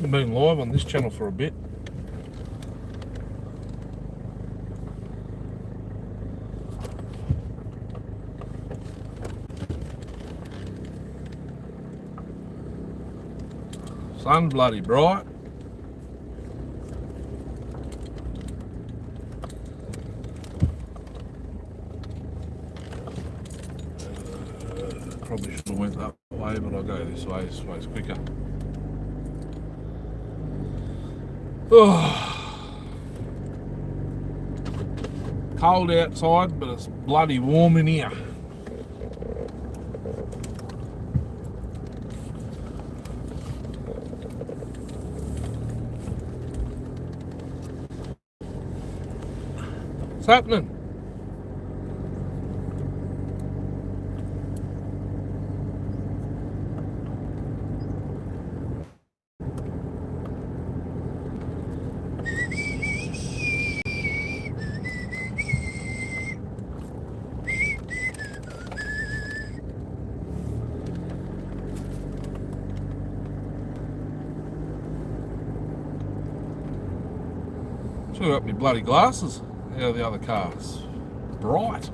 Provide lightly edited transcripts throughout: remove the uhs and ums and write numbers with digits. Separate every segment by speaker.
Speaker 1: I've been live on this channel for a bit. Sun bloody bright. Probably should have went that way, but I'll go this way. This way's quicker. Oh. Cold outside, but it's bloody warm in here. What's happening? Should have got my bloody glasses out of the other car. It's bright.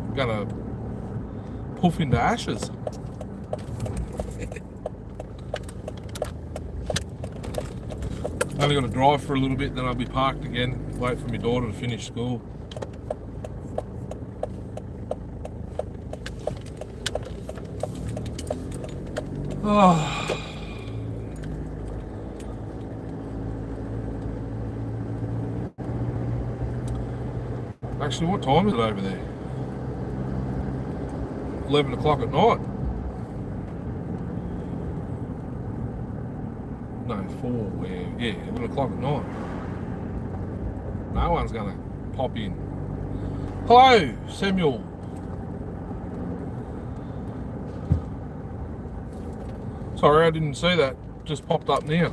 Speaker 1: I'm gonna poof into ashes. Only got to drive for a little bit, then I'll be parked again. Wait for my daughter to finish school. Oh. Actually, what time is it over there? 11 o'clock at night. No, 4, yeah, 11 o'clock at night. No one's gonna pop in. Hello, Samuel. Sorry, I didn't see that. Just popped up now.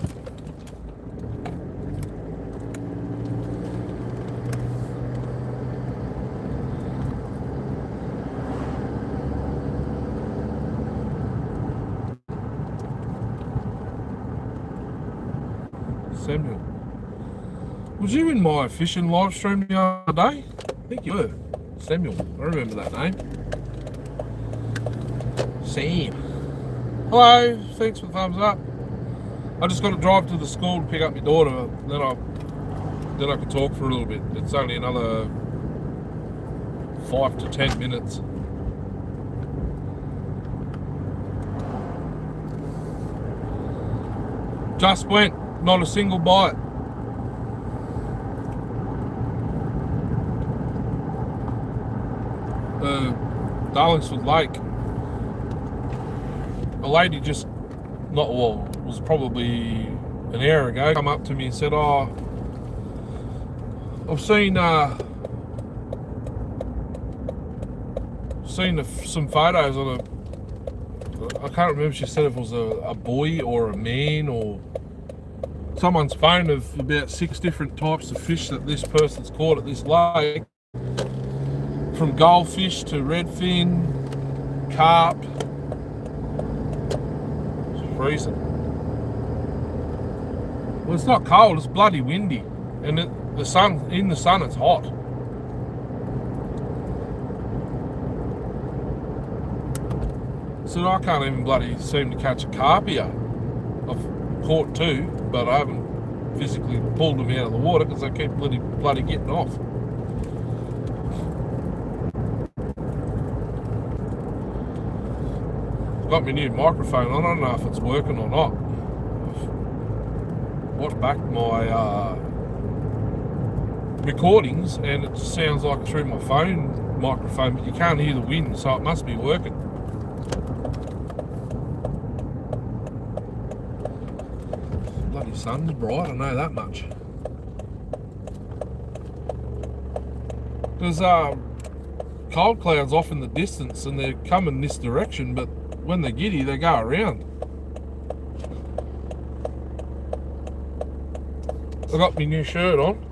Speaker 1: Samuel. Was you in my fishing live stream the other day? I think you were. Samuel. I remember that name. Sam. Hello. Thanks for the thumbs up. I just got to drive to the school to pick up my daughter. Then I can talk for a little bit. It's only another 5 to 10 minutes. Just went. Not a single bite. Darlingsford Lake. A lady just, not well, was probably an hour ago, come up to me and said, "Oh, I've seen some photos on I can't remember. She said if it was a boy or a man or someone's phone of about 6 different types of fish that this person's caught at this lake, from goldfish to redfin, carp. It's freezing. Well, it's not cold, it's bloody windy, and in the sun it's hot. So I can't even bloody seem to catch a carp here. I've caught 2, but I haven't physically pulled them out of the water because they keep bloody getting off. Got my new microphone on. I don't know if it's working or not. I've watched back my recordings and it just sounds like through my phone microphone, but you can't hear the wind, so it must be working. Bloody sun's bright, I know that much. There's cold clouds off in the distance and they're coming this direction, but when they're giddy, they go around. I got my new shirt on.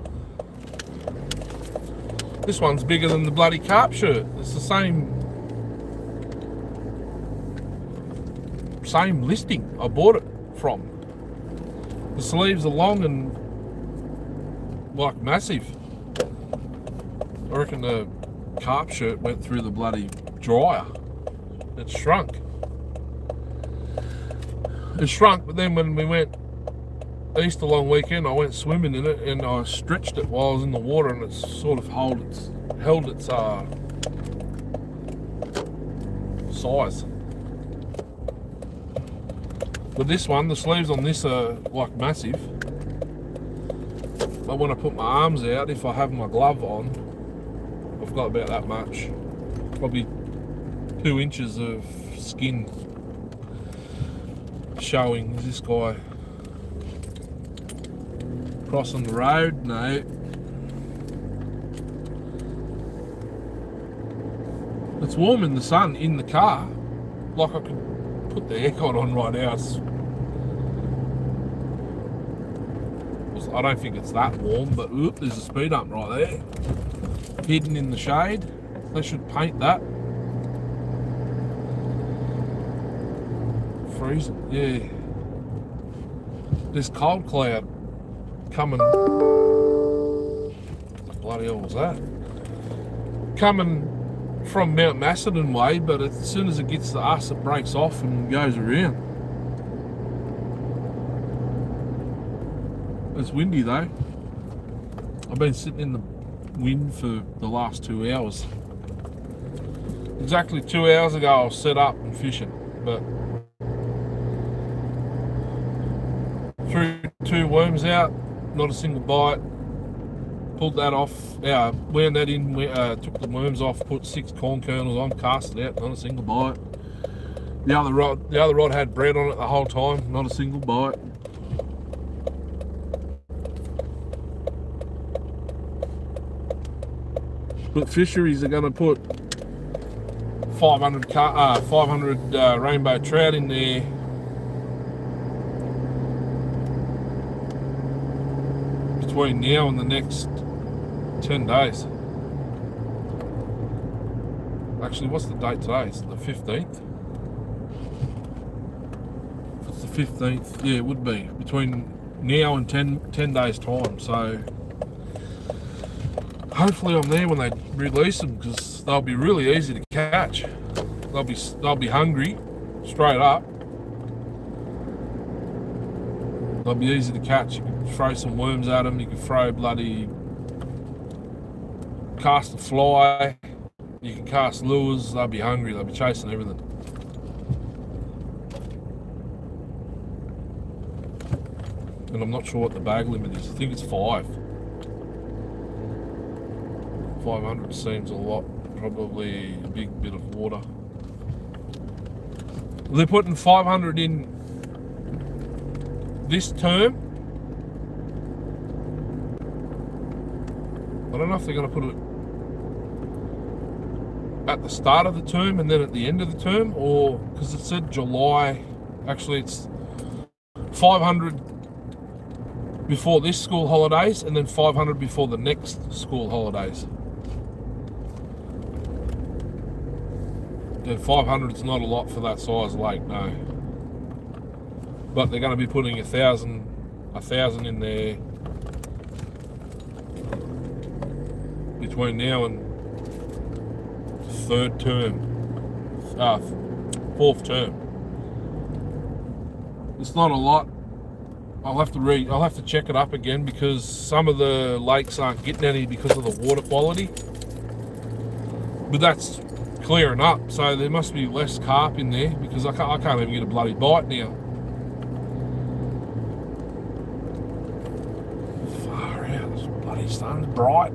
Speaker 1: This one's bigger than the bloody carp shirt. It's the same same listing I bought it from. The sleeves are long and like massive. I reckon the carp shirt went through the bloody dryer. It shrunk. It shrunk, but then when we went Easter long weekend, I went swimming in it and I stretched it while I was in the water, and it's sort of held its size. But this one, the sleeves on this are like massive. But when I put my arms out, if I have my glove on, I've got about that much. Probably 2 inches of skin showing. Is this guy crossing the road? No. It's warm in the sun in the car. Like I could put the aircon on right now. I don't think it's that warm, but oop, there's a speed hump right there. Hidden in the shade. They should paint that. Freezing, yeah. This cold cloud coming. What the bloody hell was that? Coming from Mount Macedon way, but as soon as it gets to us, it breaks off and goes around. It's windy though. I've been sitting in the wind for the last 2 hours. Exactly 2 hours ago I was set up and fishing, but threw 2 worms out, not a single bite. Pulled that off, wound that in, took the worms off, put 6 corn kernels on, cast it out, not a single bite. The other rod had bread on it the whole time, not a single bite. But fisheries are going to put 500 rainbow trout in there between now and the next 10 days. Actually, what's the date today? It's the 15th. If it's the 15th, yeah, it would be between now and 10 days time. So hopefully I'm there when they release them, because they'll be really easy to catch. They'll be hungry, straight up. They'll be easy to catch. You can throw some worms at them. You can throw cast a fly. You can cast lures. They'll be hungry. They'll be chasing everything. And I'm not sure what the bag limit is. I think it's 5. 500 seems a lot, probably a big bit of water. They're putting 500 in this term. I don't know if they're going to put it at the start of the term and then at the end of the term, or because it said July. Actually, it's 500 before this school holidays and then 500 before the next school holidays. Yeah, 500 is not a lot for that size lake, no. But they're going to be putting 1,000 in there between now and fourth term. It's not a lot. I'll have to check it up again, because some of the lakes aren't getting any because of the water quality. But that's clearing up, so there must be less carp in there, because I can't even get a bloody bite now. Far out, this bloody sun's bright.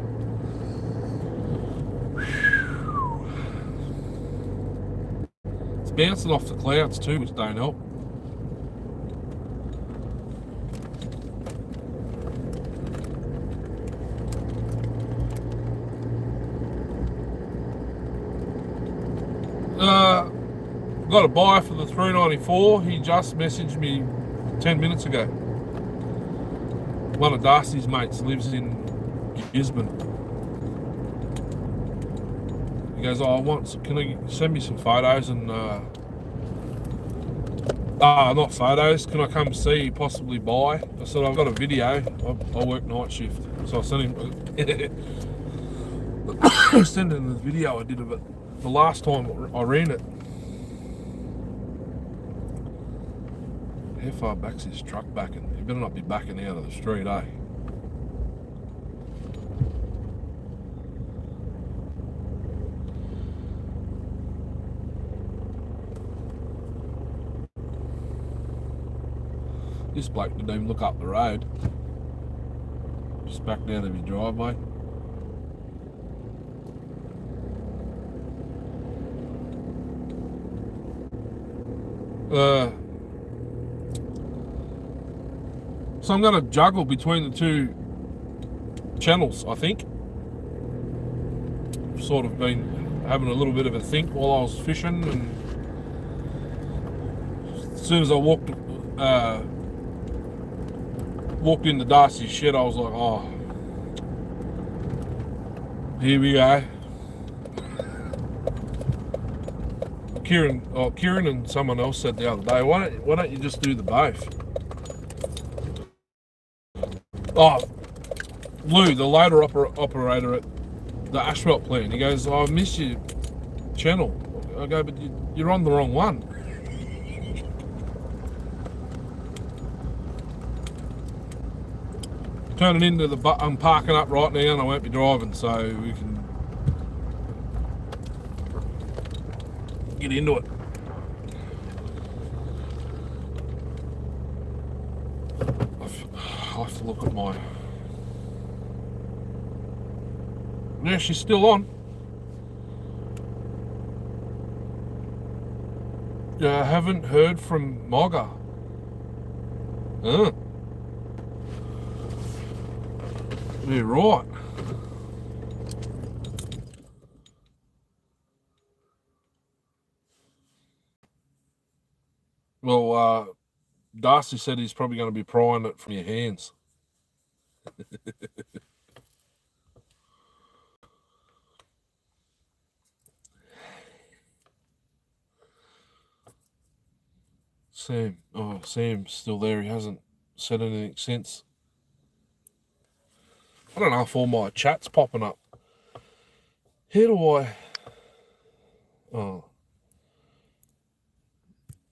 Speaker 1: It's bouncing off the clouds too, which don't help. Got a buy for the 394. He just messaged me 10 minutes ago. One of Darcy's mates lives in Gisborne. He goes, can you send me some photos and Not photos. Can I come see, possibly buy? I said, I've got a video. I work night shift. So I sent him, sent him the video I did of it the last time I ran it. How far back's this truck backing? He better not be backing out of the street, eh? This bloke didn't even look up the road. Just backed out of his driveway. So I'm going to juggle between the two channels, I think. I've sort of been having a little bit of a think while I was fishing, and as soon as I walked into Darcy's shed, I was like, oh, here we go. Kieran and someone else said the other day, why don't you just do the both? Oh, Lou, the loader operator at the asphalt plant, he goes, I miss your channel. I go, but you're on the wrong one. Turning into I'm parking up right now and I won't be driving, so we can get into it. I have to look at my... Yeah, she's still on. I haven't heard from Mogga. You're right. Well, Darcy said he's probably going to be prying it from your hands. Sam's still there. He hasn't said anything since. I don't know if all my chat's popping up. How do I... Oh.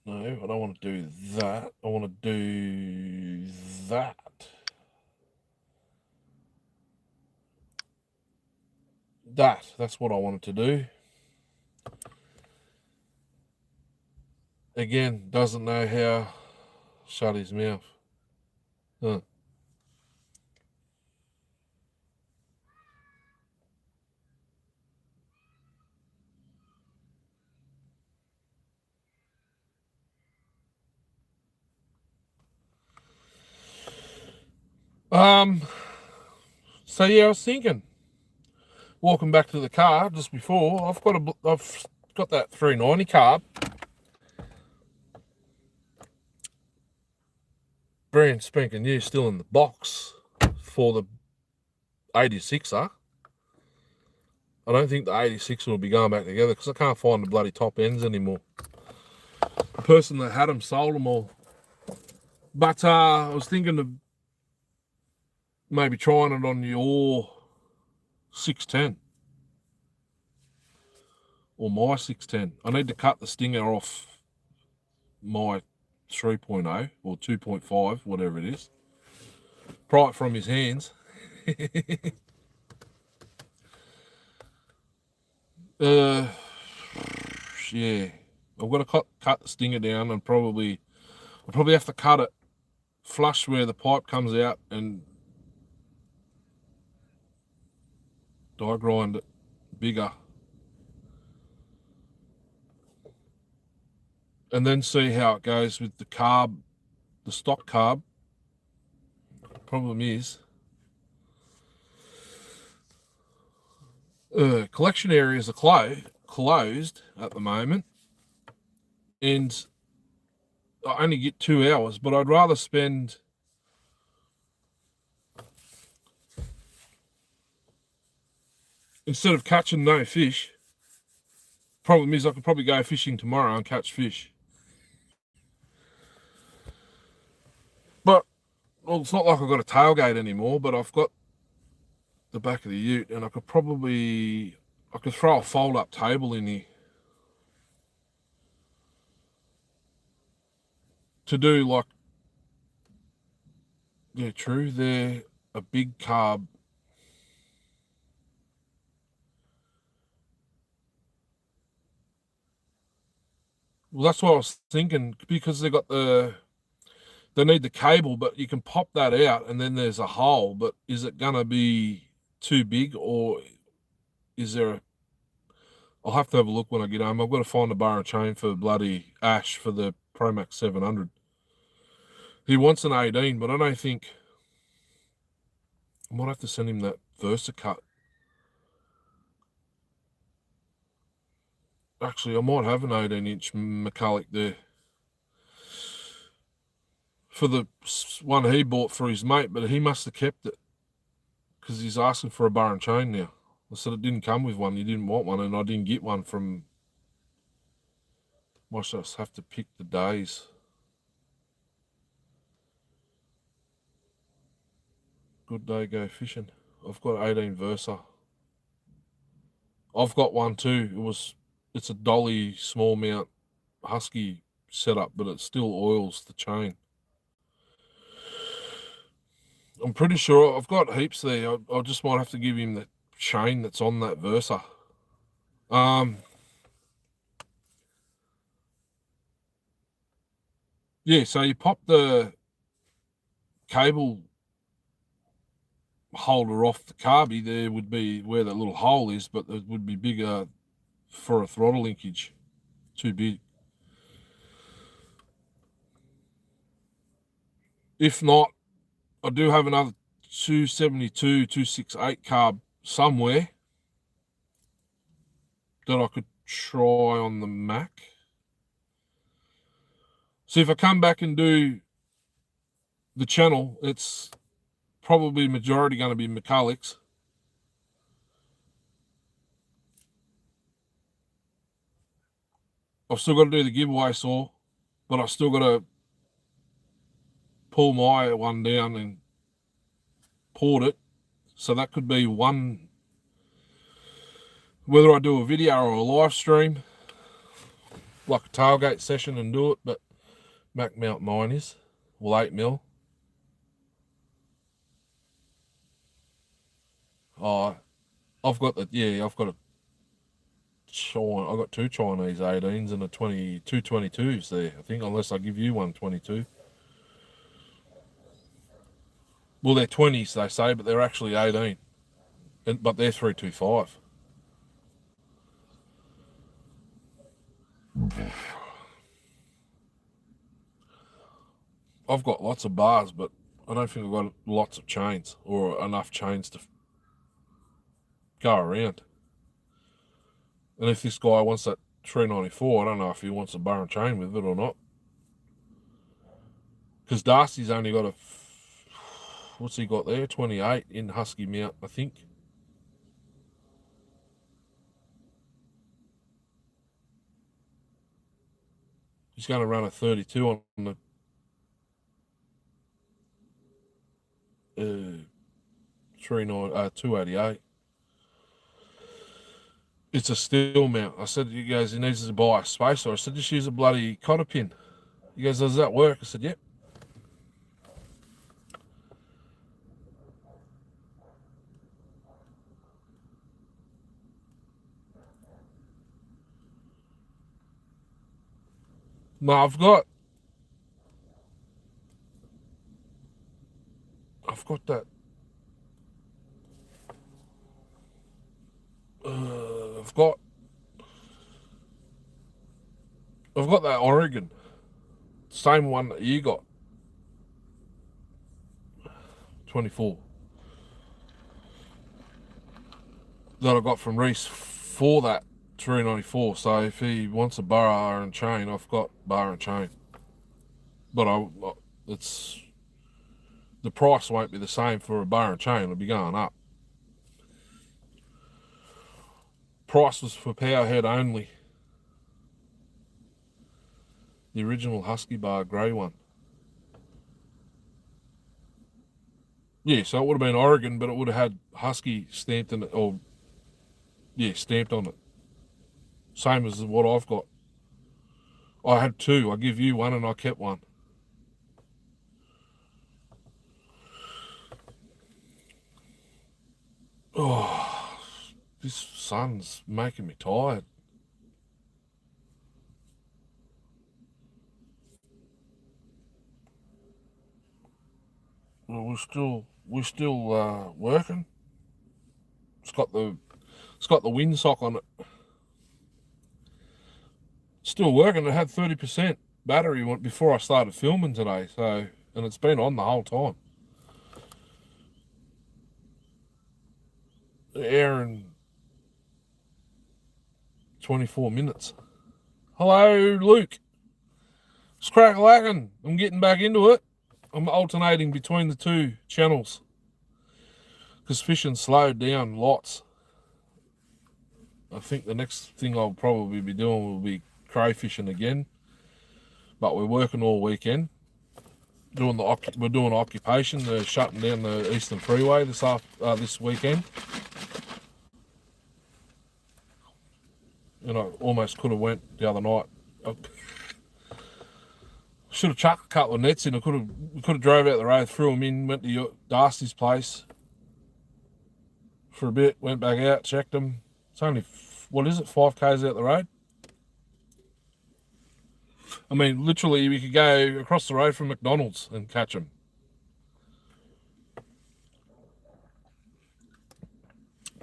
Speaker 1: No, I don't want to do that. I want to do that. That's what I wanted to do. Again, doesn't know how. Shut his mouth. Huh. So yeah, I was thinking, walking back to the car just before, I've got that 390 carb, brand spanking new, still in the box for the 86er. I don't think the 86 will be going back together because I can't find the bloody top ends anymore. The person that had them sold them all. But I was thinking of maybe trying it on your 610 or my 610. I need to cut the stinger off my 3.0 or 2.5, whatever it is. Pry it from his hands. Yeah, I've got to cut the stinger down, and I'll probably have to cut it flush where the pipe comes out and die grind it bigger, and then see how it goes with the carb, the stock carb. Problem is, collection areas are closed at the moment, and I only get 2 hours, but I'd rather spend instead of catching no fish. Problem is, I could probably go fishing tomorrow and catch fish. well, it's not like I've got a tailgate anymore, but I've got the back of the ute, and I could throw a fold-up table in here to do like, yeah, true, they're a big carb. Well, that's what I was thinking, because they need the cable, but you can pop that out and then there's a hole. But is it going to be too big, or is there a... I'll have to have a look when I get home. I've got to find a bar and chain for bloody Ash for the Pro Max 700. He wants an 18, but I don't think... I might have to send him that Versa cut. Actually, I might have an 18-inch metallic there for the one he bought for his mate, but he must have kept it because he's asking for a bar and chain now. I said it didn't come with one. You didn't want one, and I didn't get one from... Might just have to pick the days. Good day, go fishing. I've got 18 Versa. I've got one too. It's a dolly small mount husky setup, but it still oils the chain. I'm pretty sure I've got heaps there. I just might have to give him the chain that's on that Versa. Yeah, so you pop the cable holder off the carby, there would be where that little hole is, but it would be bigger for a throttle linkage. Too big. If not, I do have another 272, 268 carb somewhere that I could try on the Mac. So if I come back and do the channel, it's probably majority going to be metallics. I've still got to do the giveaway saw, but I've still got to pull my one down and port it. So that could be one, whether I do a video or a live stream, like a tailgate session and do it, but Mac mount mine is, well, 8mm. Oh, I've got a I've got two Chinese 18s and a 22 there, I think, unless I give you one 22. Well, they're 20s, they say, but they're actually 18. But they're 325. I've got lots of bars, but I don't think I've got lots of chains or enough chains to go around. And if this guy wants that 394, I don't know if he wants a bar and chain with it or not. Because Darcy's only got what's he got there? 28 in husky mount, I think. He's going to run a 32 on the 288. It's a steel mount. I said, you guys, he needs to buy a spacer. I said, just use a bloody cotter pin. You guys, does that work? I said, yep. No, I've got that. I've got that Oregon, same one that you got, 24, that I got from Reese for that 394. So if he wants a bar and chain, I've got bar and chain. But it's the price won't be the same for a bar and chain. It'll be going up. Price was for Powerhead only. The original Husky bar grey one. Yeah, so it would have been Oregon, but it would have had Husky stamped in it, or yeah, stamped on it. Same as what I've got. I had two. I give you one, and I kept one. Oh, this sun's making me tired. Well, we're still working. It's got the windsock on it. Still working. It had 30% battery before I started filming today. So, and it's been on the whole time. Air in 24 minutes. Hello, Luke. It's crack-lacking. I'm getting back into it. I'm alternating between the two channels because fishing slowed down lots. I think the next thing I'll probably be doing will be crayfishing again, but we're working all weekend. We're doing occupation. They're shutting down the Eastern Freeway this weekend. And I almost could have went the other night. I should have chucked a couple of nets in. We could have drove out the road, threw them in, went to Darcy's place for a bit, went back out, checked them. It's only, 5 k's out the road? I mean, literally, we could go across the road from McDonald's and catch them.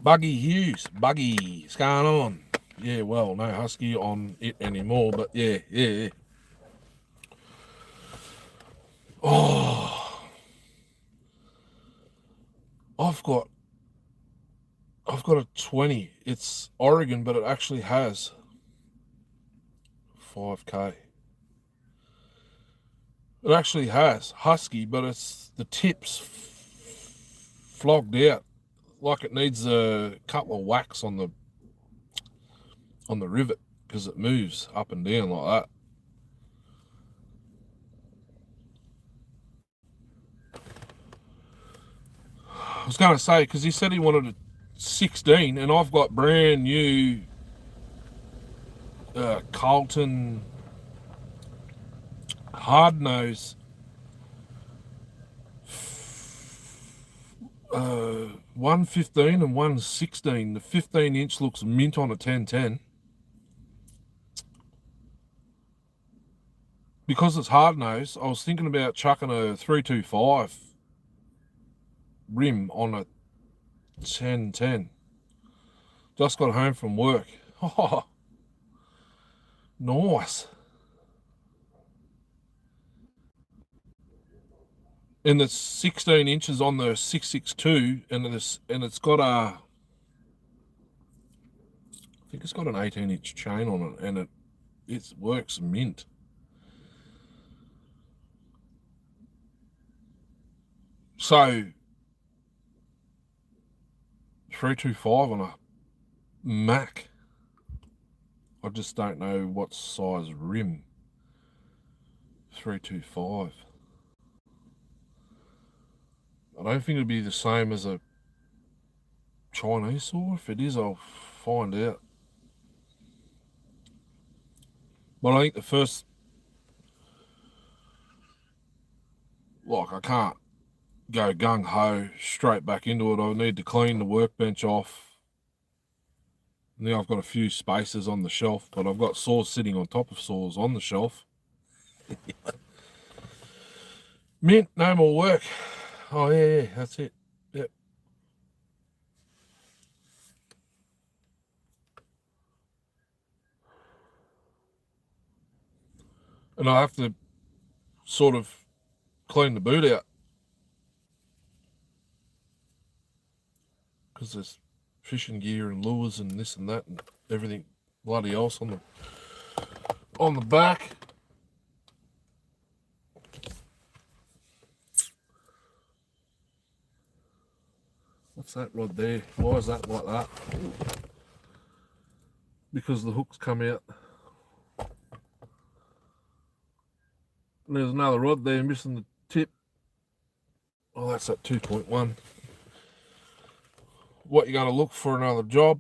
Speaker 1: Buggy Hughes, Buggy, what's going on? Yeah, well, no Husky on it anymore, but yeah. Oh, I've got a 20. It's Oregon, but it actually has 5k. It actually has Husky, but it's the tips flogged out, like it needs a couple of whacks on the rivet because it moves up and down like that. I was going to say, because he said he wanted a 16, and I've got brand new Carlton hard nose 115 and 116. The 15-inch looks mint on a 1010. Because it's hard nose, I was thinking about chucking a 325 rim on a 1010. Just got home from work. Oh, nice. And it's 16 inches on the 662, and it's got I think it's got an 18-inch chain on it, and it works mint. So 325 on a Mac. I just don't know what size rim. 325. I don't think it'd be the same as a Chinese saw. If it is, I'll find out. But I think the first, I can't go gung-ho straight back into it. I need to clean the workbench off. Now I've got a few spaces on the shelf, but I've got saws sitting on top of saws on the shelf. Mint, no more work. Oh, yeah, that's it. Yep. And I have to sort of clean the boot out because there's fishing gear and lures and this and that and everything bloody else on the back. What's that rod there? Why is that like that? Because the hook's come out. And there's another rod there missing the tip. Oh, that's at 2.1. What you going to look for another job?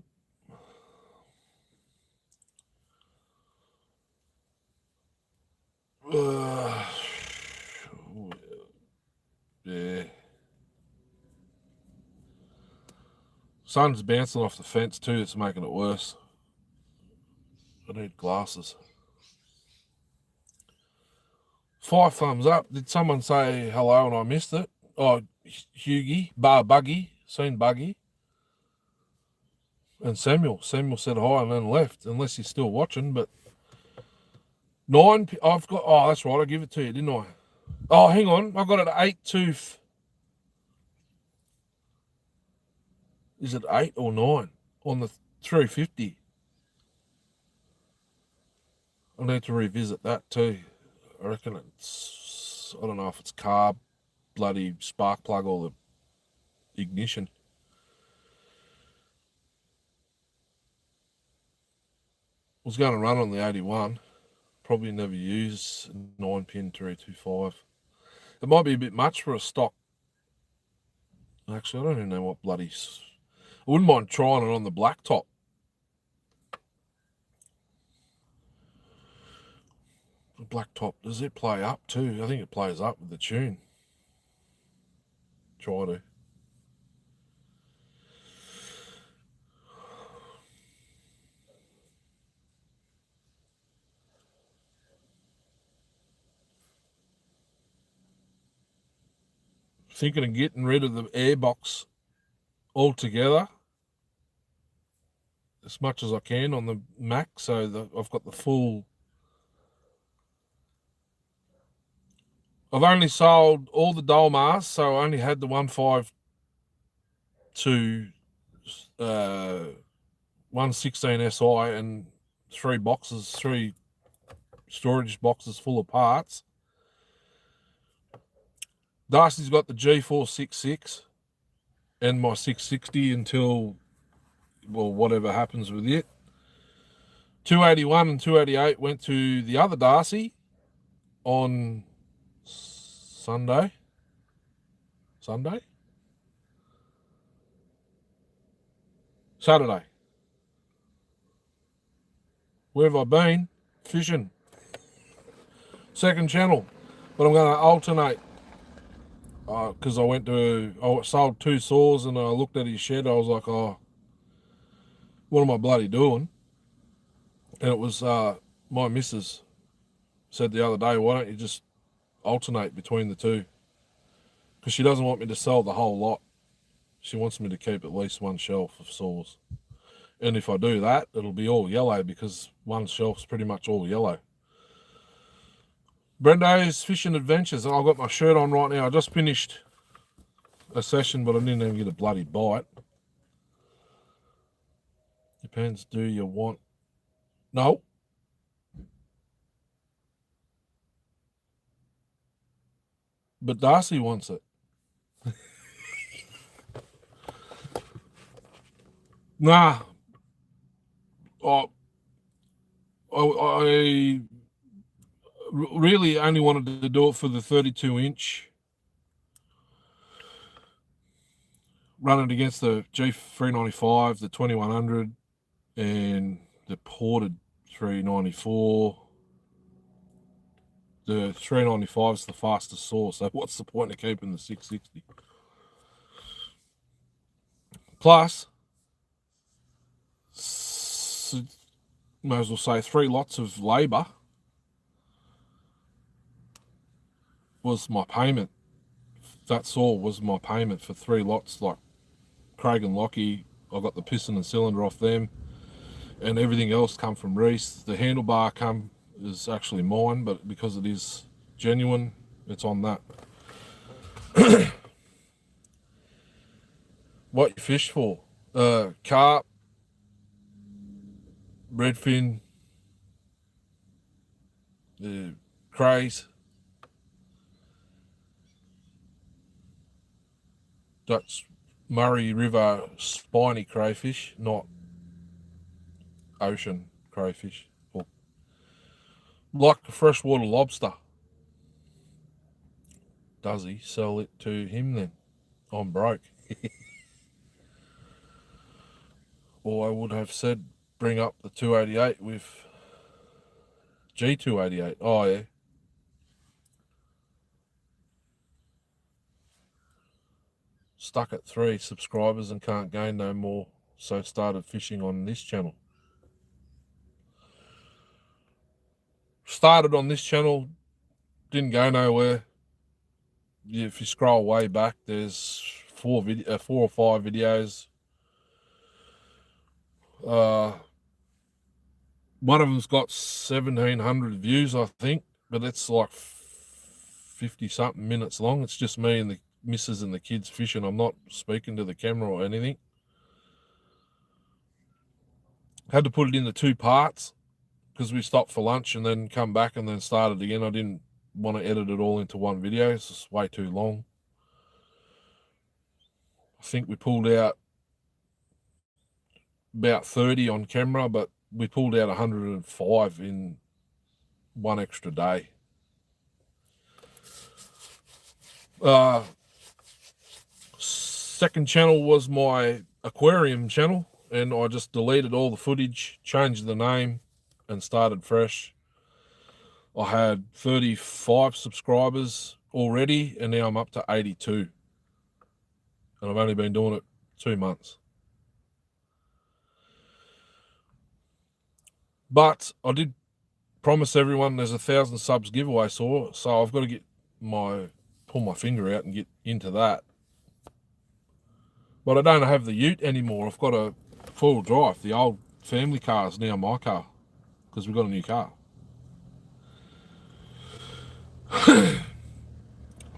Speaker 1: Yeah. Sun's bouncing off the fence too. It's making it worse. I need glasses. 5 thumbs up. Did someone say hello and I missed it? Oh, Hughie, Buggy, seen Buggy. And Samuel. Samuel said hi and then left, unless he's still watching. But 9, I've got, oh, that's right, I give it to you, didn't I? Oh, hang on, I got it at 8 is it 8 or 9 on the 350? I need to revisit that too. I reckon it's, I don't know if it's carb, bloody spark plug or the ignition. I was going to run on the 81. Probably never use 9-pin 325. It might be a bit much for a stock. Actually, I don't even know what bloody... I wouldn't mind trying it on the black top. The black top, does it play up too? I think it plays up with the tune. Try to. Thinking of getting rid of the airbox altogether as much as I can on the Mac, so that I've got the full. I've only sold all the Dolmars, so I only had the 152 116 SI and 3 storage boxes full of parts. Darcy's got the G466 and my 660 until, well, whatever happens with it. 281 and 288 went to the other Darcy on Saturday. Where have I been? Fishing. Second channel. But I'm going to alternate. Because I sold 2 saws and I looked at his shed. I was like, oh, what am I bloody doing? And it was my missus said the other day, why don't you just alternate between the two? Because she doesn't want me to sell the whole lot. She wants me to keep at least one shelf of saws. And if I do that, it'll be all yellow because one shelf's pretty much all yellow. Brendo's Fishing Adventures. I've got my shirt on right now. I just finished a session, but I didn't even get a bloody bite. Depends, do you want... No. But Darcy wants it. Nah. I really only wanted to do it for the 32-inch. Run it against the G395, the 2100, and the ported 394. The 395 is the fastest saw, so what's the point of keeping the 660? Plus, may as well say 3 lots of labour was my payment. That saw was my payment for 3 lots, like Craig and Lockie. I got the piston and cylinder off them, and everything else come from Reese. The handlebar is actually mine, but because it is genuine, it's on that. What you fish for? Carp, redfin, crays. That's Murray River spiny crayfish, not ocean crayfish. Or like a freshwater lobster. does he? Sell it to him then. I'm broke. Or I would have said bring up the 288 with G288. Oh, yeah. Stuck at 3 subscribers and can't gain no more, so started fishing on this channel. Started on this channel, didn't go nowhere. If you scroll way back, there's 4 or 5 videos. One of them's got 1,700 views, I think, but it's like 50-something minutes long. It's just me and the missus and the kids fishing. I'm not speaking to the camera or anything. Had to put it into 2 parts because we stopped for lunch and then come back and then started again. I didn't want to edit it all into one video. It's just way too long. I think we pulled out about 30 on camera, but we pulled out 105 in one extra day. Second channel was my aquarium channel, and I just deleted all the footage, changed the name, and started fresh. I had 35 subscribers already, and now I'm up to 82. And I've only been doing it 2 months. But I did promise everyone there's 1,000 subs giveaway, so I've got to pull my finger out and get into that. But I don't have the ute anymore. I've got a 4-wheel drive. The old family car is now my car because we've got a new car.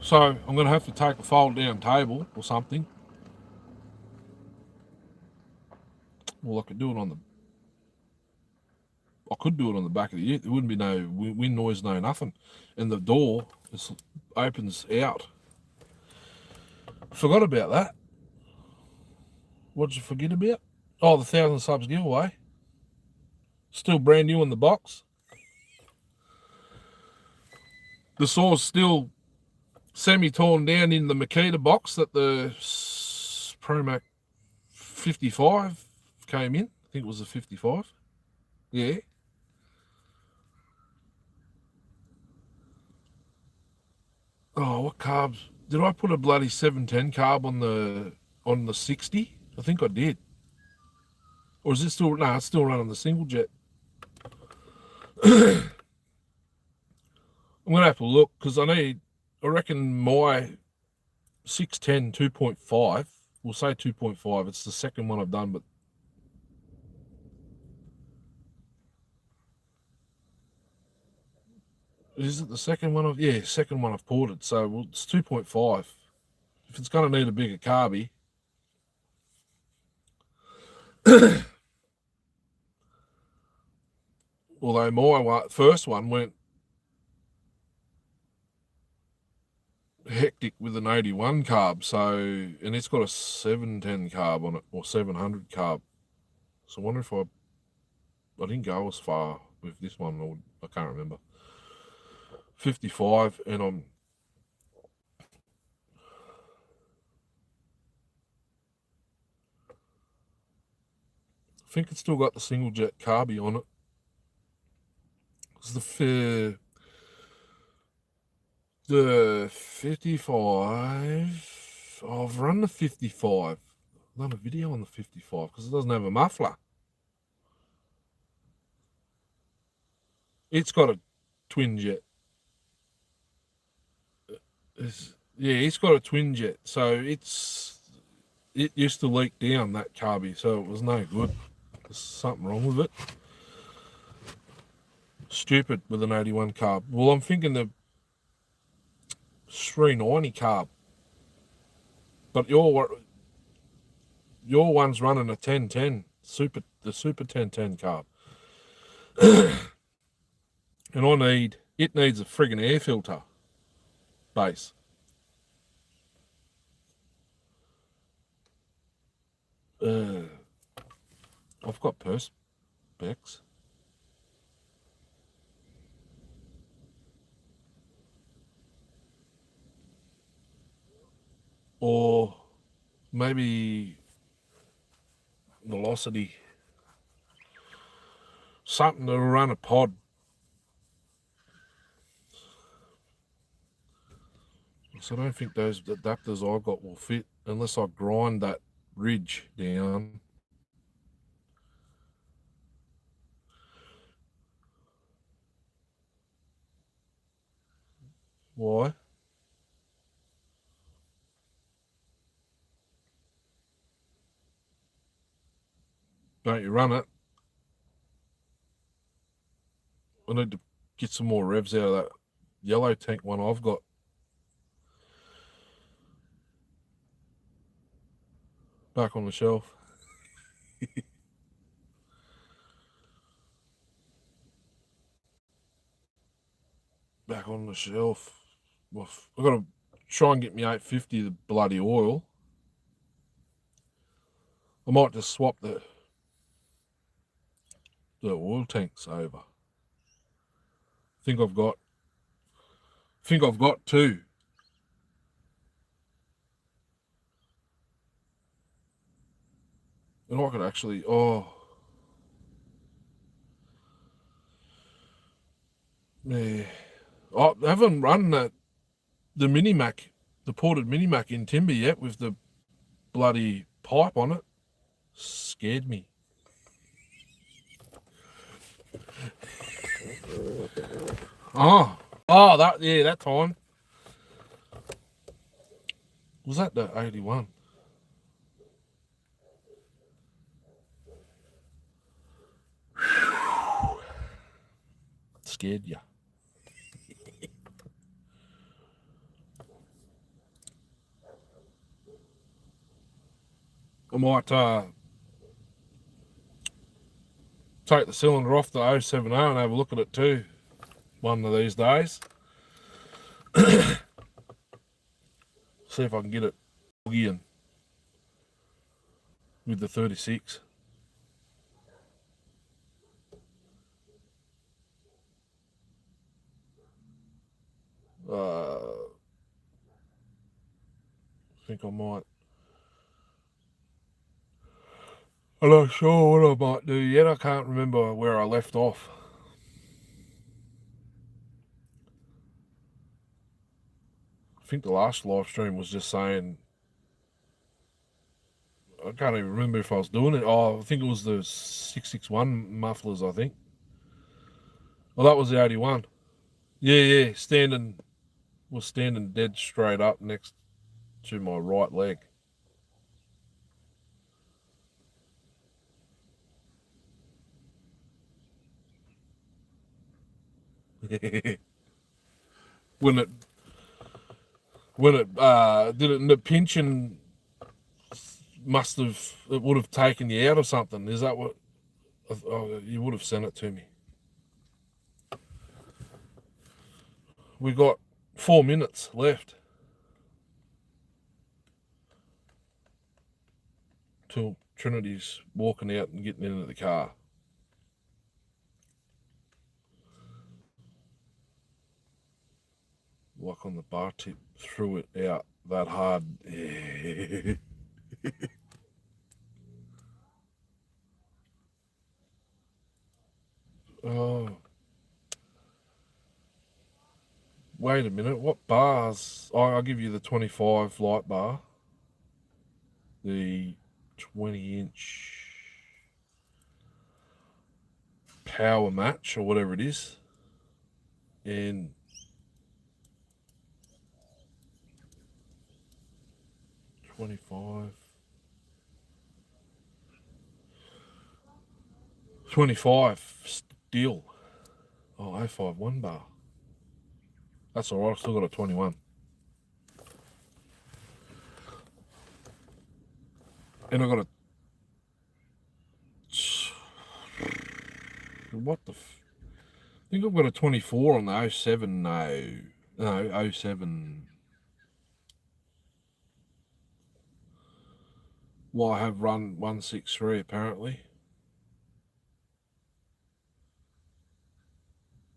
Speaker 1: So I'm going to have to take a fold-down table or something. Well, I could do it on the back of the ute. There wouldn't be no wind noise, no nothing. And the door opens out. Forgot about that. What did you forget about? Oh, the 1,000 subs giveaway. Still brand new in the box. The saw's still semi-torn down in the Makita box that the Promac 55 came in. I think it was a 55. Yeah. Oh, what carbs? Did I put a bloody 710 carb on the 60? I think I did. Or is it still? No, it's still running the single jet. I'm going to have to look because I reckon my 610 2.5, we'll say 2.5, it's the second one I've done, but is it the second one? Second one I've ported. So it's 2.5. If it's going to need a bigger carby. Although my first one went hectic with an 81 carb, and it's got a 710 carb on it, or 700 carb. So I wonder if I didn't go as far with this one, or I can't remember. 55, and I think it's still got the single jet carby on it. It's the 55. I've run the 55. I've done a video on the 55 because it doesn't have a muffler. It's got a twin jet. It's got a twin jet, so it used to leak down, that carby, so it was no good. There's something wrong with it. Stupid with an 81 carb. Well, I'm thinking the 390 carb, but your one's running a 1010 the super 1010 carb, and it needs a friggin' air filter base. I've got perspex. or maybe velocity. Something that'll run a pod. So I don't think those adapters I've got will fit unless I grind that ridge down. Why? Don't you run it? I need to get some more revs out of that yellow tank one I've got. Back on the shelf. Back on the shelf. I've got to try and get me 850 the bloody oil. I might just swap the oil tanks over. Think I've got two. And I could actually yeah. I haven't run the mini Mac, the ported mini Mac in timber yet with the bloody pipe on it. Scared me. That time. Was that the 81? Scared ya. I might take the cylinder off the 070 and have a look at it too one of these days. See if I can get it again with the 36. I think I might. I'm not sure what I might do yet. I can't remember where I left off. I think the last live stream was just saying, I can't even remember if I was doing it. Oh, I think it was the 661 mufflers, I think. Well, that was the 81. Yeah, was standing dead straight up next to my right leg. when it did it in the pinch and it would have taken you out of something. Is that what? Oh, you would have sent it to me. We got 4 minutes left till Trinity's walking out and getting into the car. Like on the bar tip, threw it out that hard. Oh. Wait a minute, what bars? I'll give you the 25 light bar. The 20-inch power match or whatever it is. And 25 steel. Oh, 051 bar. That's all right, I've still got a 21. And I got a I think I've got a 24 on the 07. No, 07. Well, I have run 163 apparently.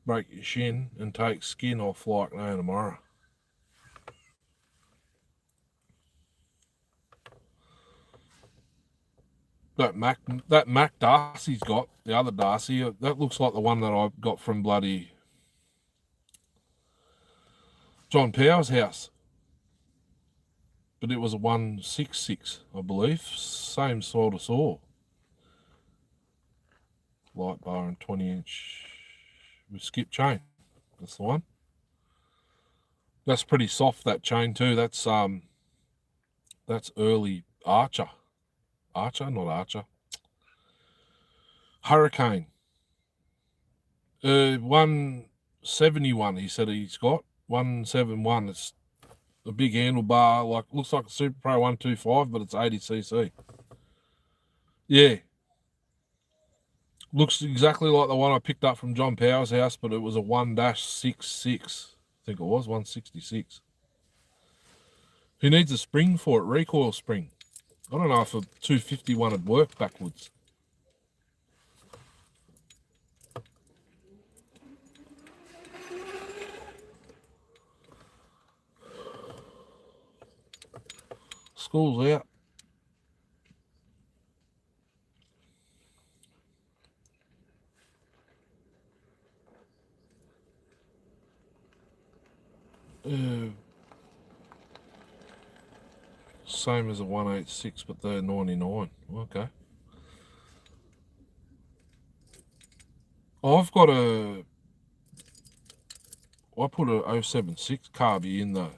Speaker 1: Break your shin and take skin off like no tomorrow. That Mac Darcy's got, the other Darcy, that looks like the one that I got from bloody John Power's house. But it was a 166, I believe. Same sort of saw. Light bar and 20-inch with skip chain. That's the one. That's pretty soft, that chain too. That's early Archer. Not Archer. Hurricane. 171 he said he's got. 171. It's a big handlebar, like looks like a Super Pro 125, but it's 80cc. Yeah. Looks exactly like the one I picked up from John Power's house, but it was a 1-66. I think it was 166. Who needs a spring for it? Recoil spring. I don't know if a 251 would work backwards. School's out. Same as a 186, but they're 99. Okay. I put a 076 carby in the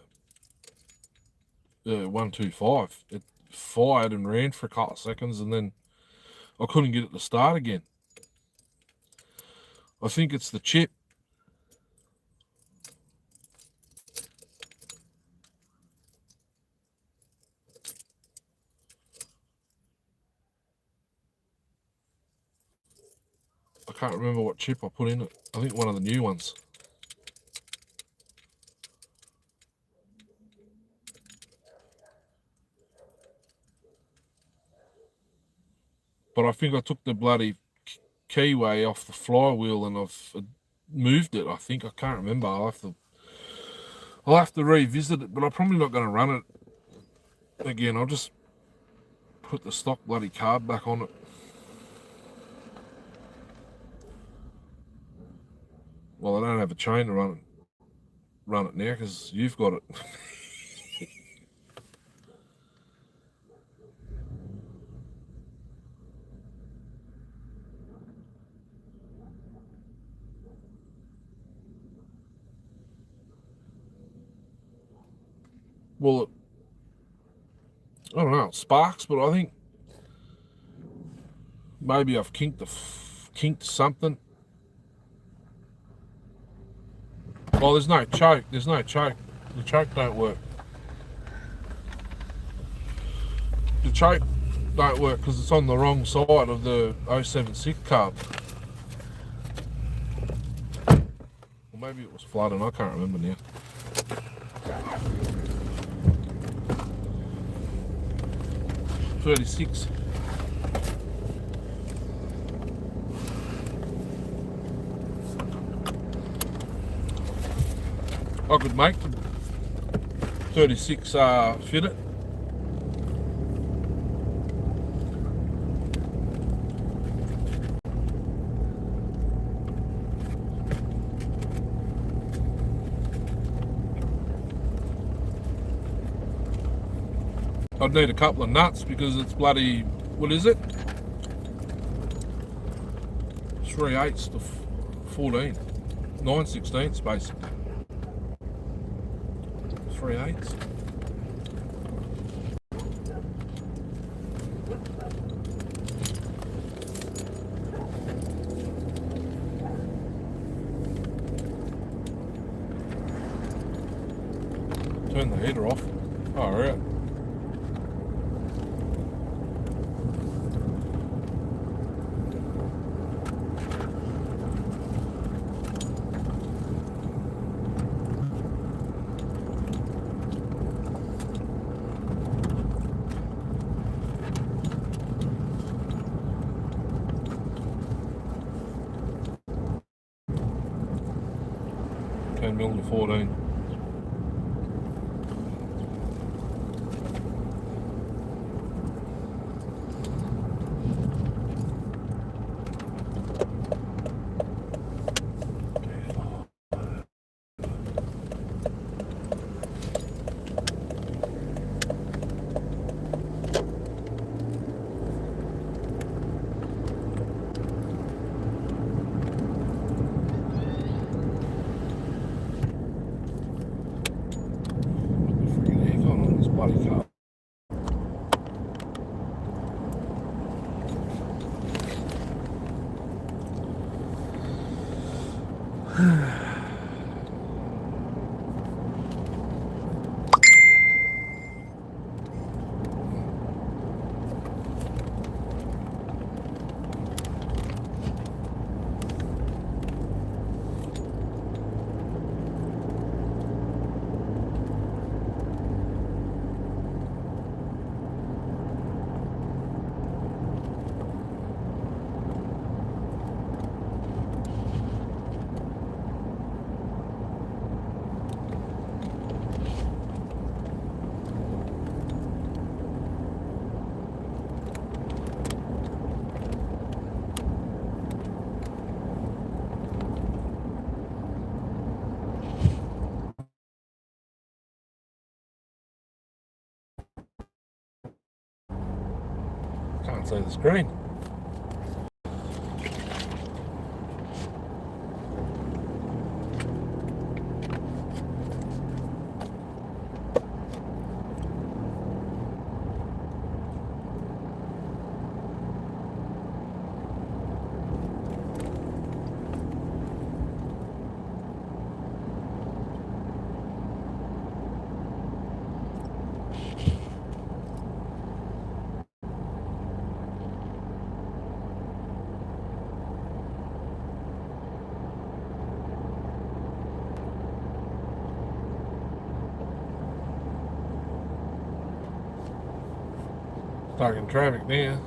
Speaker 1: 125. It fired and ran for a couple of seconds, and then I couldn't get it to start again. I think it's the chip. I can't remember what chip I put in it. I think one of the new ones. But I think I took the bloody keyway off the flywheel and I've moved it. I think I can't remember. I'll have to revisit it, but I'm probably not going to run it again. I'll just put the stock bloody carb back on it. Well, I don't have a chain to run it now because you've got it. Well, I don't know, it sparks, but I think maybe I've kinked something. Oh, there's no choke. The choke don't work. The choke don't work because it's on the wrong side of the 076 carb. Or maybe it was flooding, I can't remember now. $36. I could make the 36 fit it. I'd need a couple of nuts because it's bloody, what is it? 3/8 to 14. 9/16 basically. 3/8. Turn the heater off. Oh, right. To 14. can't see the screen. Stuck in traffic now.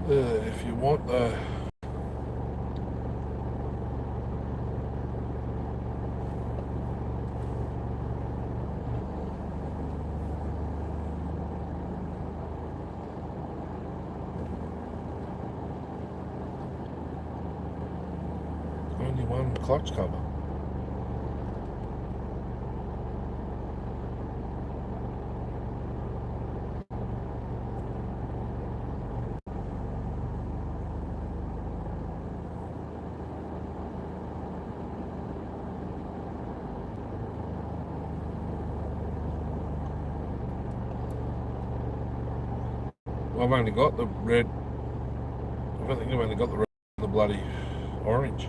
Speaker 1: If you want the only one clutch cover. I've only got the red. I don't think I've only got the red and the bloody orange.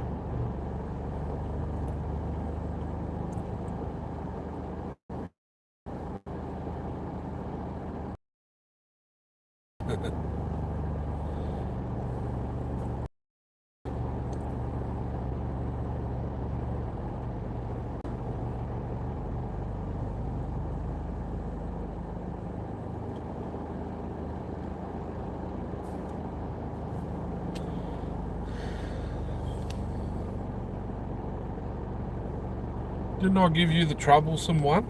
Speaker 1: Didn't I give you the troublesome one?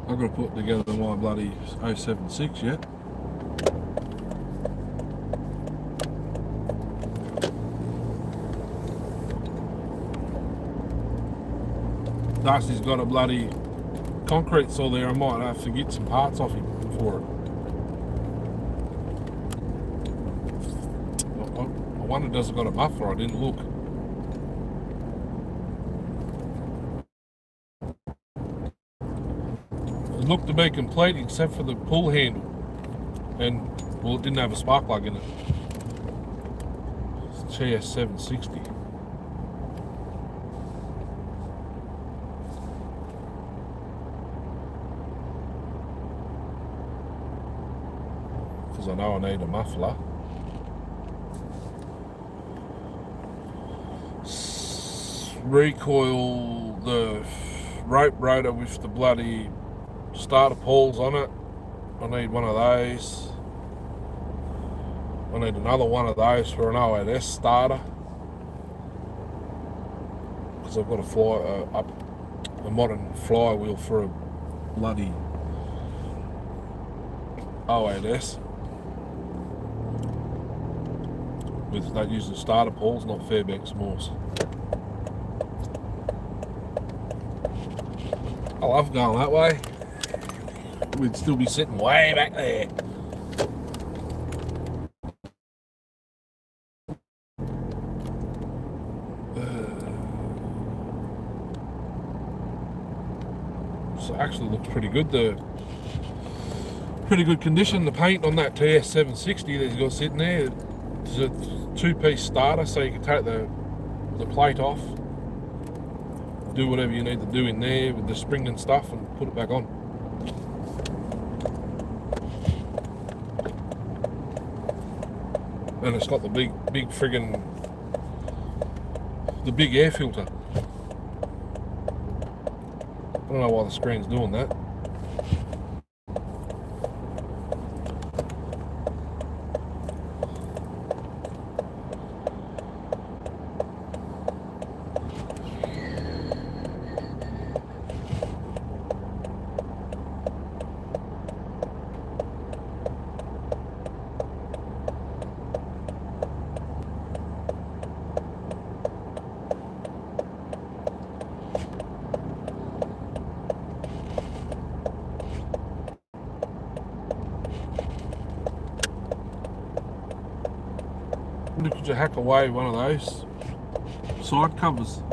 Speaker 1: I've got to put together my bloody 076 yet. Darcy's got a bloody concrete saw there. I might have to get some parts off him for it. I wonder, does it got a muffler? I didn't look. It looked to be complete except for the pull handle, and well, it didn't have a spark plug in it. It's TS 760. Because I know I need a muffler. Recoil the rope rotor with the bloody starter pawls on it. I need one of those. I need another one of those for an 08S starter, because I've got to fly up a modern flywheel for a bloody 08S. With not using starter pawls, not Fairbanks Morse. I love going that way. We'd still be sitting way back there. So it actually looks pretty good. Pretty good condition. The paint on that TS 760 that he's got sitting there. It's a two-piece starter, so you can take the plate off, do whatever you need to do in there with the spring and stuff, and put it back on. And it's got the big friggin' the big air filter. I don't know why the screen's doing that. could you hack away one of those side covers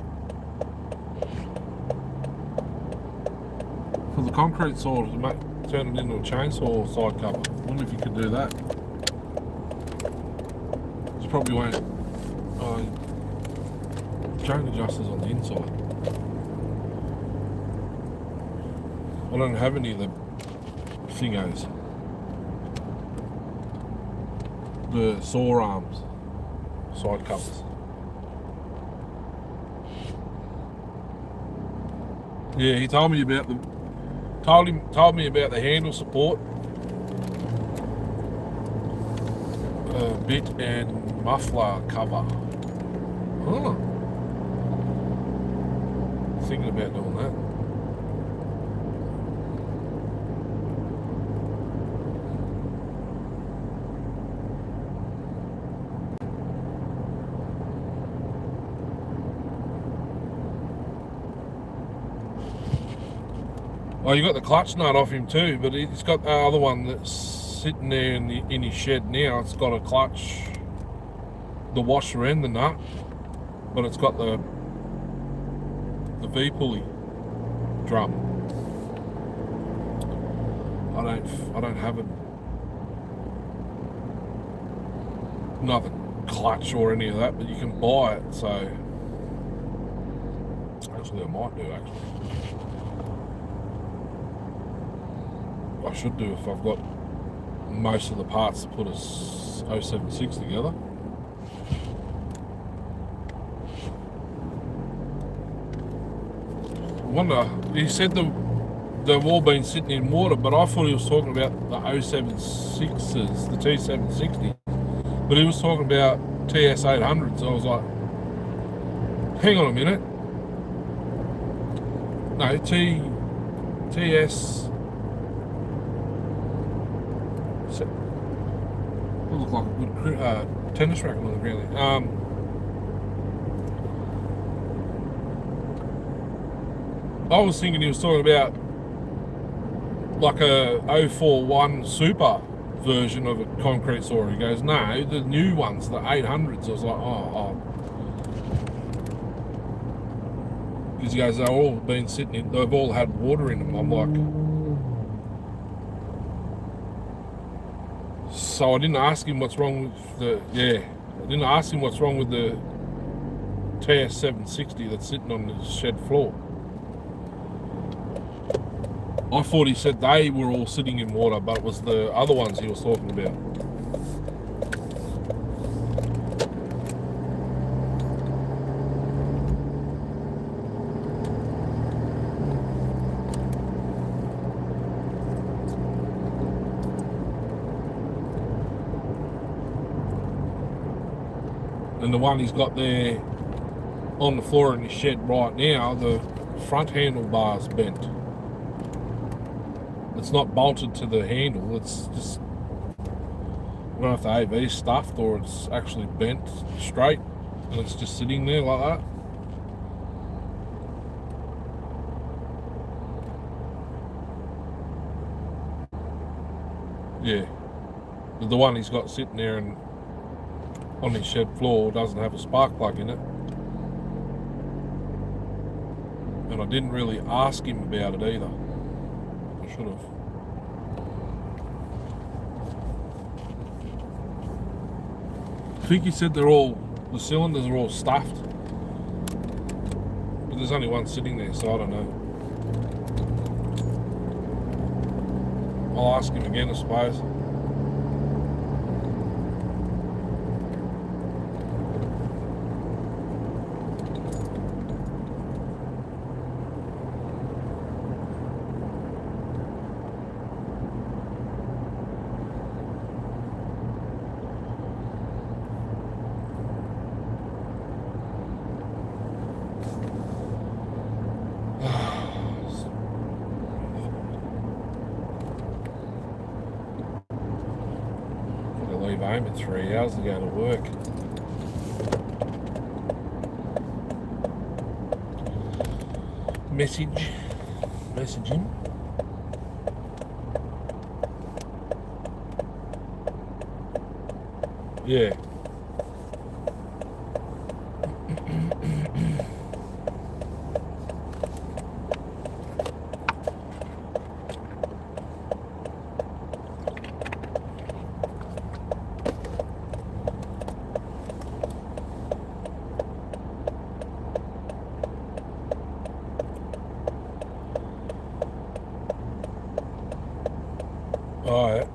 Speaker 1: for the concrete saw to turn it into a chainsaw side cover? I wonder if you could do that. You probably won't. Chain adjusters on the inside. I don't have any of the thingos. The saw arms, side covers. Yeah, he told me about told me about the handle support, bit and muffler cover. Oh, thinking about doing that. Oh, you got the clutch nut off him too, but he's got the other one that's sitting there in his shed now. It's got a clutch, the washer and the nut, but it's got the V-pulley drum. I don't have it. Not the clutch or any of that, but you can buy it. So actually, I might do actually. I should do if I've got most of the parts to put a 076 together. I wonder, he said they've all been sitting in water, but I thought he was talking about the 076s, the T760. But he was talking about TS800s. So I was like, hang on a minute. No, TS. Look like a good tennis racket on the ground there. I was thinking he was talking about like a 041 Super version of a concrete saw. He goes, no, the new ones, the 800s. I was like, oh. Because he goes, they've all been sitting in, they've all had water in them. I'm like, so I didn't ask him what's wrong with I didn't ask him what's wrong with the TS760 that's sitting on the shed floor. I thought he said they were all sitting in water, but it was the other ones he was talking about. And the one he's got there on the floor in his shed right now, the front handlebar's bent. It's not bolted to the handle, it's just, I don't know if the AV's stuffed or it's actually bent straight and it's just sitting there like that. Yeah, the one he's got sitting there and on his shed floor doesn't have a spark plug in it. And I didn't really ask him about it either. I should have. I think he said the cylinders are all stuffed. But there's only one sitting there, so I don't know. I'll ask him again, I suppose. Home at 3 hours to go to work. Messaging. Yeah. Oh, yeah.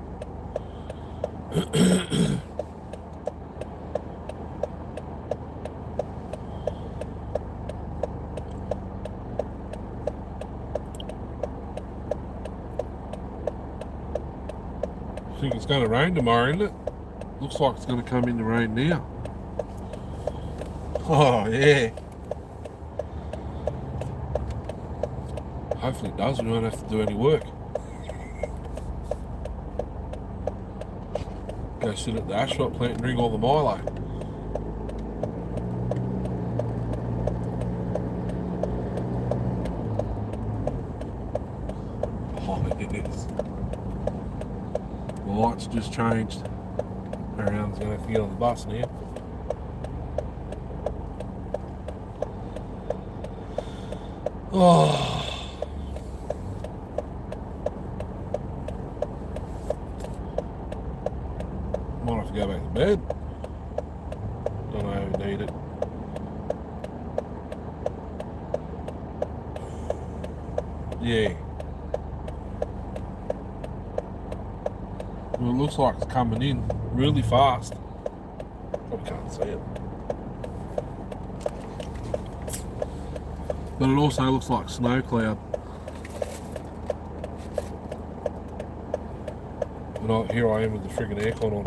Speaker 1: I think it's going to rain tomorrow, isn't it? Looks like it's going to come in the rain now. Oh, yeah. Hopefully it does. We won't have to do any work. Go sit at the asphalt plant and drink all the Milo. Oh, it is. The lights just changed. Everyone's going to have to get on the bus now. Oh. Might have to go back to bed. Don't know if I need it. Yeah. Well, it looks like it's coming in really fast. Probably can't see it. But it also looks like snow cloud. And here I am with the friggin' aircon on.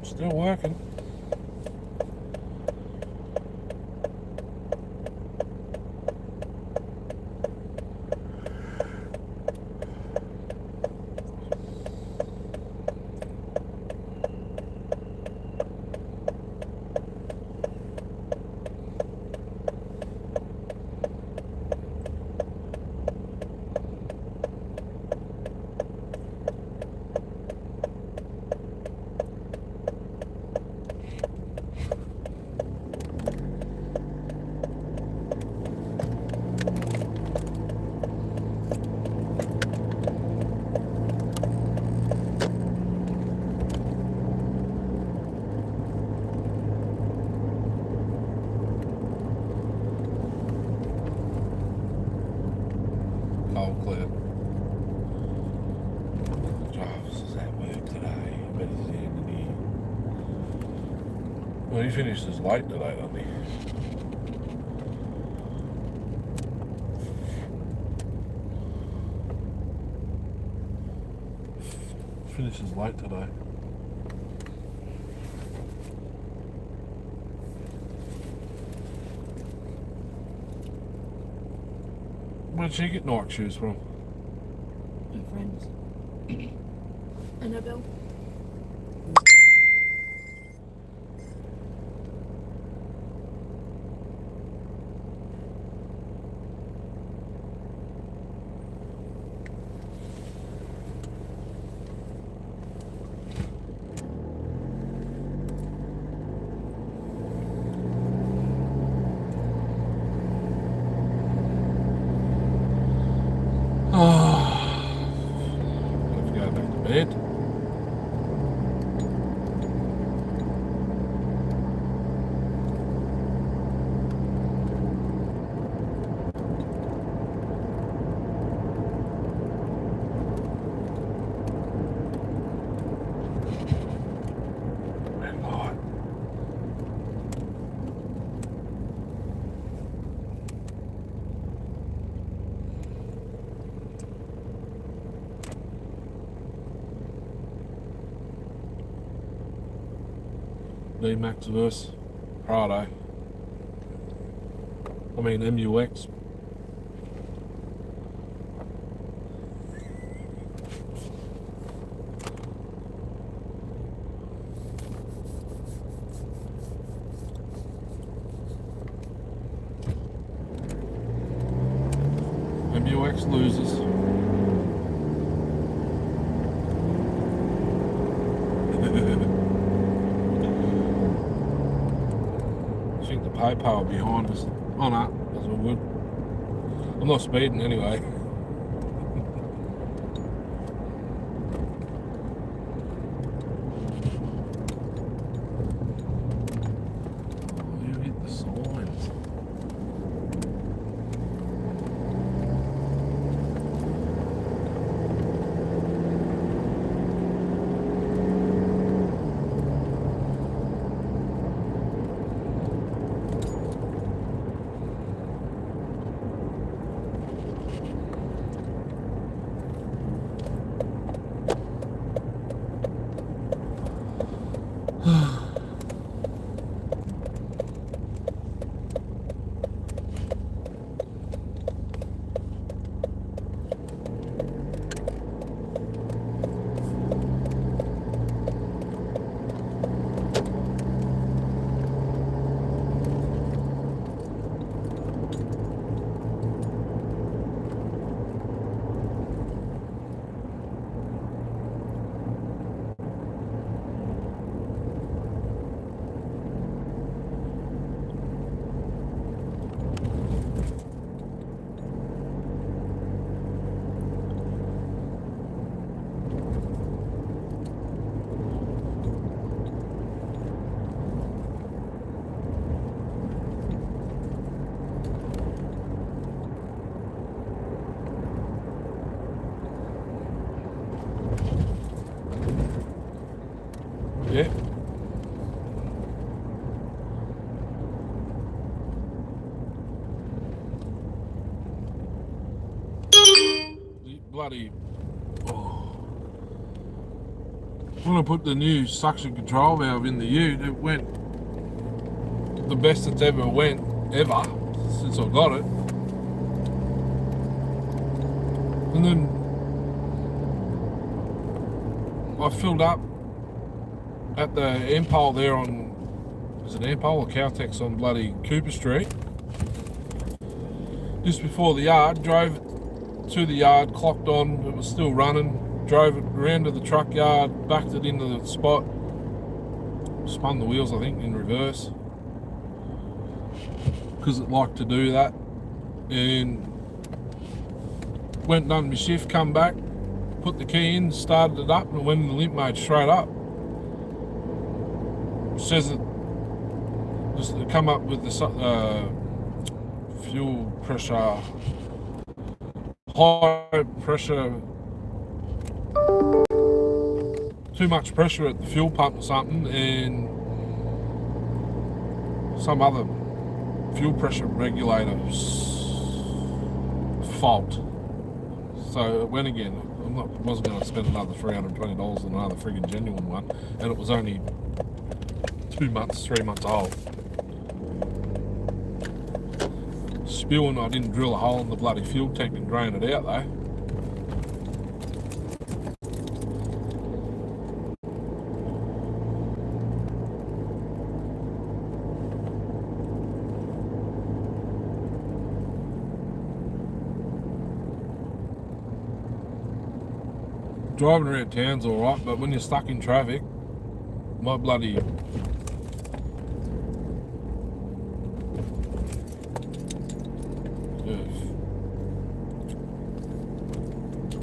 Speaker 1: Still working. Cold clear. Jarvis is at work today. I bet he's in here. Well, he finished his late today, doesn't he? Finishes late today. Where'd she get Nike shoes from?
Speaker 2: My friends. Annabelle.
Speaker 1: Let's go back to bed. Red light. D-Max versus Prado. I mean MUX. MUX loses. I think the PayPal behind us. Oh no, that's all good. I'm not speeding anyway. Oh, you hit the signs. Yeah. The bloody. Oh. When I put the new suction control valve in the ute, it went the best it's ever went, ever, since I got it. And then I filled up at the Empole there on, is it Empole or Caltex on bloody Cooper Street? Just before the yard, drove to the yard, clocked on, it was still running, drove it around to the truck yard, backed it into the spot, spun the wheels I think in reverse, because it liked to do that, and went and done my shift, come back, put the key in, started it up, and it went in the limp mode straight up. Says it just to come up with the fuel pressure, high pressure, too much pressure at the fuel pump or something, and some other fuel pressure regulator fault. So it went again. Wasn't going to spend another $320 on another friggin' genuine one, and it was only 2 months, 3 months old. Spewing, I didn't drill a hole in the bloody fuel tank and drain it out though. Driving around town's alright, but when you're stuck in traffic, my bloody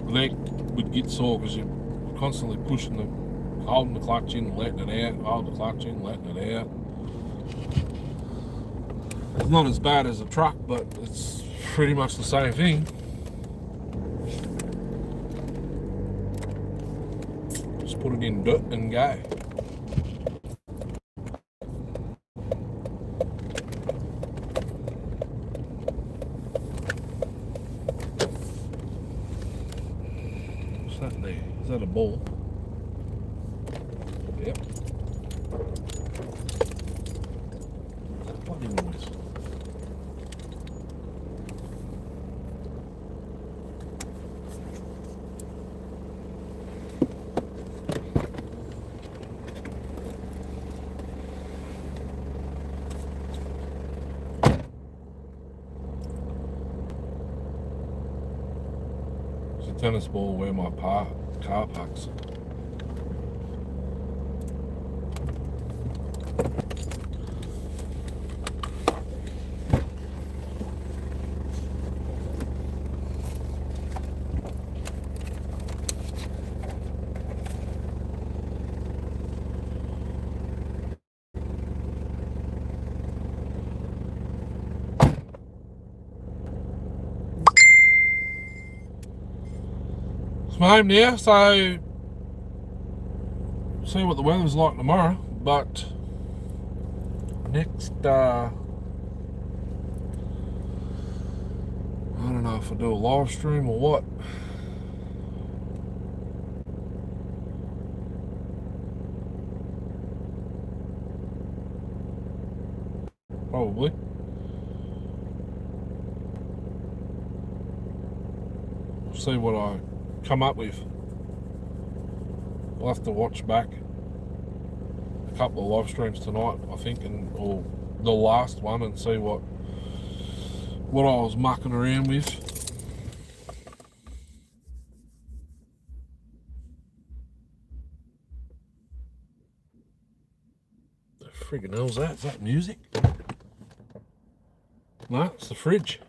Speaker 1: leg would get sore because you're constantly holding the clutch in, letting it out, holding the clutch in, letting it out. It's not as bad as a truck, but it's pretty much the same thing. Just put it in dirt and go. What's that there? Is that a ball? Yep. That bloody noise. Tennis ball where my car parks. I'm home now, so see what the weather's like tomorrow. But next, I don't know if I do a live stream or what. Probably. See what I come up with. I'll have to watch back a couple of live streams tonight, I think, or the last one, and see what I was mucking around with. The friggin' hell's that? Is that music? No, it's the fridge.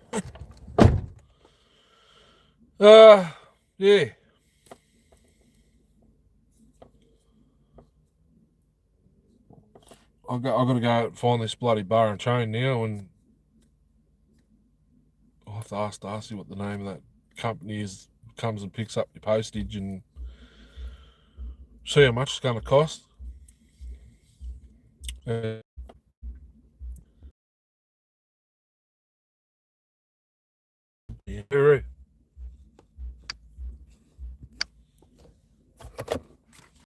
Speaker 1: Yeah. I've got to go find this bloody bar and chain now, and I'll have to ask Darcy what the name of that company is. Comes and picks up your postage and see how much it's going to cost. Yeah.